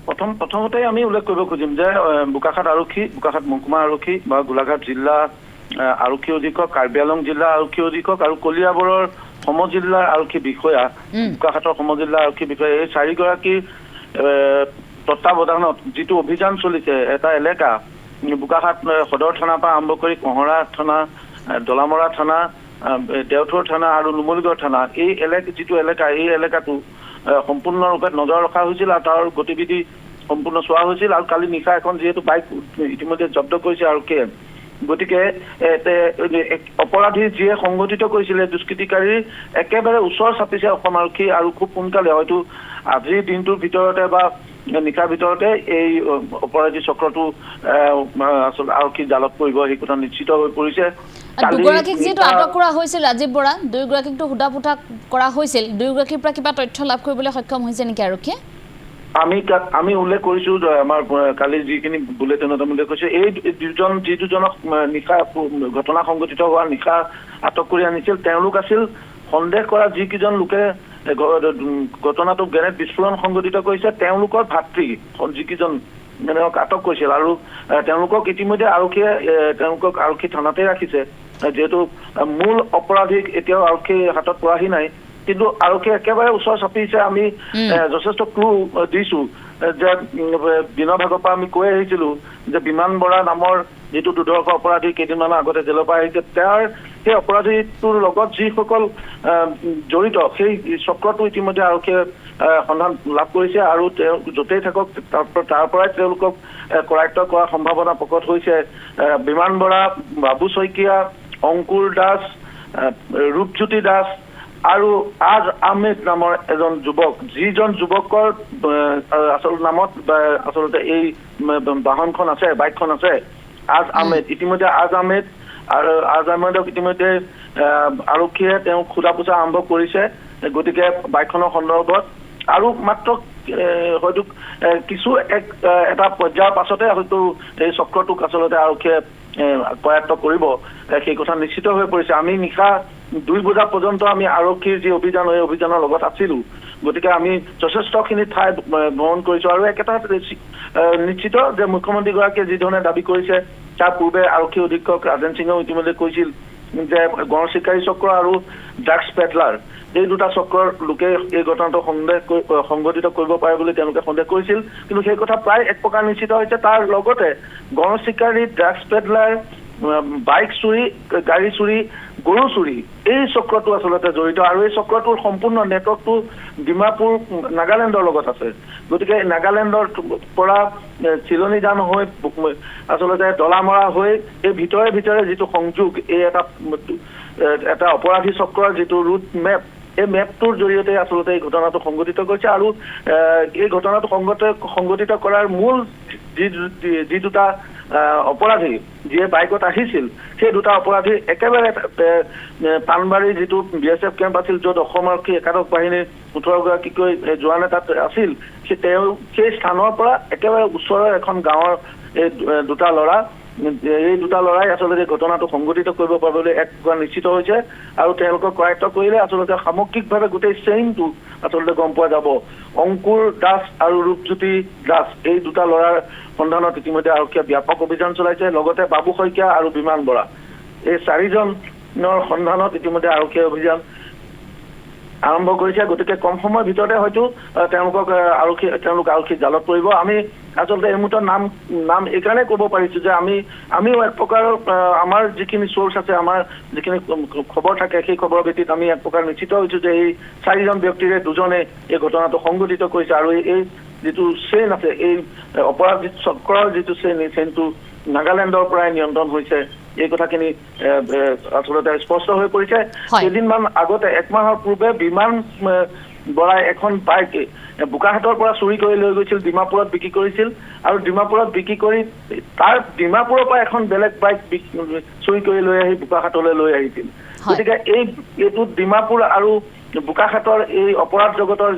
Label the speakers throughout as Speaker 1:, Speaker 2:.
Speaker 1: প্ৰথমতে আমি উল্লেখ কৰিব খুজিম যে বোকাখাট আৰক্ষী, বোকাখাট মহকুমা আৰক্ষী বা গোলাঘাট জিলা আৰক্ষী অধীক্ষক, কাৰ্বি আংলং জিলা আৰক্ষী অধীক্ষক আৰু কলিয়াবৰৰ সমজিল্লাৰ আৰক্ষী বিষয়া, বোকাখাটৰ সমজিল্লা আৰক্ষী বিষয়া, এই 4গৰাকী তত্ত্বাৱধানত যিটো অভিযান চলিছে এটা এলেকা বোকাখাট সদৰ থানাৰ পৰা আৰম্ভ কৰি কহৰা থানা, দলামৰা থানা, দেওথৰ থানা আৰু নুমলীগড় থানা, এই যিটো এলেকা এই এলেকাটো সম্পূৰ্ণৰূপে নজৰ ৰখা হৈছিল আৰু তাৰ গতিবিধি সম্পূৰ্ণ চোৱা হৈছিল। আৰু কালি নিশা এখন যিহেতু বাইক ইতিমধ্যে জব্দ কৰিছে আৰক্ষীয়ে, গতিকে অপৰাধী যিয়ে সংঘটিত কৰিছিলে দুষ্কৃতিকাৰীৰ একেবাৰে ওচৰ চাপিছে অসম আৰক্ষী আৰু খুব সোনকালে হয়তো আজিৰ দিনটোৰ ভিতৰতে বা নিশাৰ ভিতৰতে এই অপৰাধী চক্ৰটো আচলতে আৰক্ষী জালত পৰিব সেই কথা নিশ্চিত হৈ পৰিছে।
Speaker 2: দুগৰাকীক যিটো আটক কৰা হৈছিল ৰাজীৱ বৰা, দুয়োগৰাকীকটো সোধা পোছা কৰা হৈছিল, দুয়োগৰাকীৰ পৰা কিবা তথ্য লাভ কৰিবলৈ সক্ষম হৈছে নেকি আৰক্ষীয়ে?
Speaker 1: আমি উল্লেখ কৰিছো আমাৰ কালি যিখিনি বুলেটিনত আমি উল্লেখ কৰিছো, এই যি দুজনক নিশা ঘটনা সংঘটিত হোৱা নিশা আটক কৰি আনিছিল তেওঁলোক আছিল সন্দেহ কৰা যিকেইজন লোকে ঘটনাটো গ্ৰেনেড বিস্ফোৰণ সংঘটিত কৰিছে তেওঁলোকৰ ভাতৃ যিকেইজন আটক কৰিছিল। আৰু তেওঁলোকক ইতিমধ্যে আৰক্ষীয়ে তেওঁলোকক আৰক্ষী থানাতে ৰাখিছে, যিহেতু মূল অপৰাধীক এতিয়াও আৰক্ষীৰ হাতত পৰাহি নাই, কিন্তু আৰক্ষীয়ে একেবাৰে ওচৰ চাপিছে। আমি যথেষ্ট ক্লু দিছো যে দিনৰ ভাগৰ পৰা আমি কৈ আহিছিলো যে বিমান বৰা নামৰ যিটো দুৰ্ধৰ্ষ অপৰাধী কেইদিনমানৰ আগতে জেলৰ পৰা আহিছে, সেই অপৰাধীটোৰ লগত যিসকল জড়িত সেই চক্ৰটো ইতিমধ্যে আৰক্ষীয়ে সন্ধান লাভ কৰিছে আৰু তেওঁ য'তেই থাকক তাৰ পৰাই তেওঁলোকক কৰায়ত্ব কৰাৰ সম্ভাৱনা প্ৰকট হৈছে। বিমান বৰা, বাবু শইকীয়া, অংকুৰ দাস, ৰূপজ্যোতি দাস আৰু আজ আহমেদ নামৰ এজন যুৱক, যিজন যুৱকৰ আচল নামত আচলতে এই বাহনখন আছে, বাইকখন আছে, আজ আহমেদ। ইতিমধ্যে আজ আহমেদক ইতিমধ্যে আৰক্ষীয়ে তেওঁক সোধা পোছা আৰম্ভ কৰিছে। গতিকে বাইকখনৰ সন্দৰ্ভত আৰু মাত্ৰ হয়তো কিছু এটা পৰ্যায়ৰ পাছতে হয়তো এই চক্ৰটোক আচলতে আৰক্ষীয়ে কৰায়ত্ব কৰিব সেই কথা নিশ্চিত হৈ পৰিছে। আমি নিশা 2 বজা পৰ্যন্ত আমি আৰক্ষীৰ যি অভিযান এই অভিযানৰ লগত আছিলো, গতিকে আমি যথেষ্টখিনি ঠাই ভ্ৰমণ কৰিছো আৰু একেটা নিশ্চিত যে মুখ্যমন্ত্ৰীগৰাকীয়ে যি ধৰণে দাবী কৰিছে তাৰ পূৰ্বে আৰক্ষী অধীক্ষক ৰাজেন সিঙেও ইতিমধ্যে কৈছিল যে গণ চিকাৰী চক্ৰ আৰু ড্ৰাগছ পেডলাৰ এই দুটা চক্ৰৰ লোকে এই ঘটনাটো সংঘটিত কৰিব পাৰে বুলি তেওঁলোকে সন্দেহ কৰিছিল, কিন্তু সেই কথা প্ৰায় এক প্ৰকাৰ নিশ্চিত হৈছে। তাৰ লগতে গণ চিকাৰী, ড্ৰাগছ পেডলাৰ, বাইক চুৰি, গাড়ী চুৰি, গৰু চুৰি এই চক্ৰটো আচলতে জড়িত আৰু এই চক্ৰটোৰ সম্পূৰ্ণ নেটৱৰ্কটো ডিমাপুৰ নাগালেণ্ডৰ লগত আছে। গতিকে নাগালেণ্ডৰ পৰা চিলনীজান হৈ আচলতে দলামৰা হৈ এই ভিতৰে যিটো সংযোগ, এই এটা অপৰাধী চক্ৰৰ যিটো ৰুট মেপ, এই মেপটোৰ জৰিয়তে আচলতে এই ঘটনাটো সংঘটিত কৰিছে। আৰু এই ঘটনাটো সংঘটিত কৰাৰ মূল যি দুটা অপৰাধী যিয়ে বাইকত আহিছিল, সেই দুটা অপৰাধী একেবাৰে পানবাৰীৰ যিটো BSF কেম্প আছিল, য'ত অসম আৰক্ষী একাদশ বাহিনীৰ 18গৰাকীকৈ জোৱানে তাত আছিল, সেই স্থানৰ পৰা একেবাৰে ওচৰৰ এখন গাঁৱৰ এই দুটা ল'ৰাই আচলতে ঘটনাটো সংঘটিত কৰিব পাৰিবলৈ এক নিশ্চিত হৈছে আৰু তেওঁলোকক কৰায়ত্ব কৰিলে আচলতে সামগ্ৰিকভাৱে গোটেই চেইনটো আচলতে গম পোৱা যাব। অংকুৰ দাস আৰু ৰূপজ্যোতি দাস এই দুটা ল'ৰাৰ সন্ধানত ইতিমধ্যে আৰক্ষীয়ে ব্যাপক অভিযান চলাইছে। লগতে বাবু শইকীয়া আৰু বিমান বৰা এই 4জনৰ সন্ধানত ইতিমধ্যে আৰক্ষীয়ে অভিযান আৰম্ভ কৰিছে। গতিকে কম সময়ৰ ভিতৰতে হয়তো তেওঁলোক আৰক্ষী জালত পৰিব। আমি আচলতে এই মুহূৰ্তত নাম এইকাৰণে ক'ব পাৰিছো যে আমিও এক প্ৰকাৰৰ আমাৰ যিখিনি চ'ৰ্চ আছে, আমাৰ যিখিনি খবৰ থাকে, সেই খবৰৰ ভিত্তিত আমি এক প্ৰকাৰ নিশ্চিত হৈছো যে এই 4জন ব্যক্তিৰে 2জনে এই ঘটনাটো সংঘটিত কৰিছে আৰু এই যিটো চেইন আছে, এই অপৰাধী চক্ৰৰ যিটো চেইনটো নাগালেণ্ডৰ পৰাই নিয়ন্ত্ৰণ হৈছে, এই কথাখিনি আচলতে স্পষ্ট হৈ পৰিছে। কেইদিনমান আগতে 1 মাহৰ পূৰ্বে বিমান বৰাই এখন বাইক বোকাখাটৰ পৰা চুৰি কৰি লৈ গৈছিল, ডিমাপুৰত বিক্ৰী কৰিছিল আৰু ডিমাপুৰত বিক্ৰী কৰি তাৰ ডিমাপুৰৰ পৰা এখন বেলেগ বাইক চুৰি কৰি লৈ আহি বোকাখাটলৈ লৈ আহিছিল। গতিকে এইটো ডিমাপুৰ আৰু বোকাখাটৰ এই অপৰাধ জগতৰ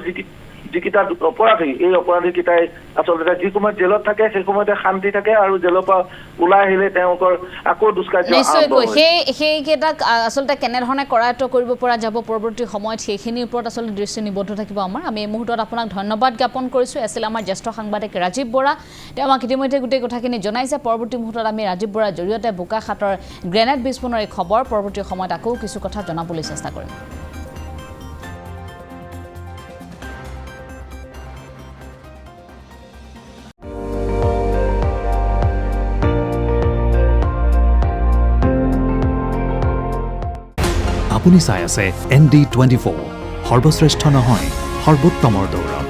Speaker 1: যিকেইটা অপৰাধী এই অপৰাধীকেইটাই আচলতে যি সময়ত জেলত থাকে সেই সময়তে শান্তি থাকে আৰু জেলৰ পৰা ওলাই আহিলে তেওঁলোকৰ আকৌ দুষ্কাৰ্য
Speaker 2: নিশ্চয়কৈ সেইকেইটাক আচলতে কেনেধৰণে কৰায়ত্ব কৰিব পৰা যাব পৰৱৰ্তী সময়ত সেইখিনিৰ ওপৰত আচলতে দৃষ্টি নিবদ্ধ থাকিব আমাৰ আমি এই মুহূৰ্তত আপোনাক ধন্যবাদ জ্ঞাপন কৰিছোঁ আছিল আমাৰ জ্যেষ্ঠ সাংবাদিক ৰাজীৱ বৰা তেওঁ আমাক ইতিমধ্যে গোটেই কথাখিনি জনাইছে পৰৱৰ্তী মুহূৰ্তত আমি ৰাজীৱ বৰাৰ জৰিয়তে বোকাখাটৰ গ্ৰেনেড বিস্ফোৰণৰ এই খবৰ পৰৱৰ্তী সময়ত আকৌ কিছু কথা জনাবলৈ চেষ্টা কৰিম
Speaker 3: আপুনি চাই আছে ND24 সৰ্বশ্ৰেষ্ঠ নহয় সৰ্বোত্তমৰ দৌৰ